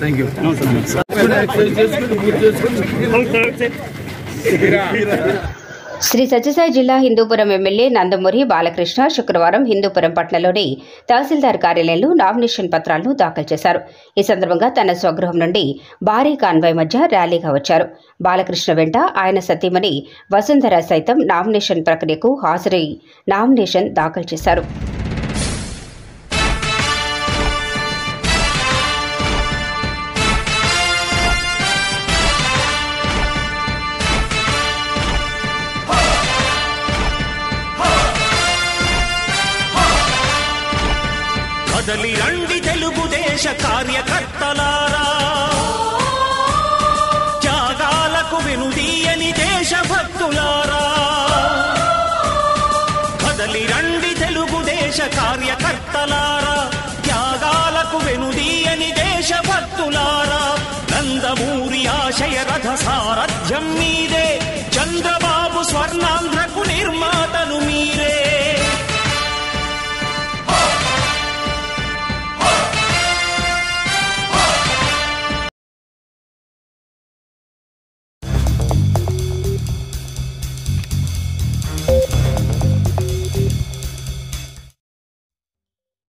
Thank you. Shri Sathya Sai జిల్లా Hindupuram MLA Nandamuri Balakrishna శుక్రవారం హిందూపురం పట్టణంలోని తహసీల్దార్ కార్యాలయంలో నామినేషన్ పత్రాలను దాఖలు చేశారు. ఈ సందర్భంగా తన స్వగృహం నుండి భారీ కాన్వాయ్ మధ్య ర్యాలీగా వచ్చారు. బాలకృష్ణ వెంట ఆయన సతీమణి వసుంధర సైతం నామినేషన్ ప్రక్రియకు హాజరై నామినేషన్ దాఖలు చేశారు. కదలి రండి తెలుగుదేశ కార్యకర్తలారా, త్యాగాలకు వెనుదీయని దేశభక్తులారా. కదలి రండి తెలుగుదేశ కార్యకర్తలారా, త్యాగాలకు వెనుదీయని దేశభక్తులారా. నందమూరి ఆశయ రథ సారథ్యం మీదే, చంద్రబాబు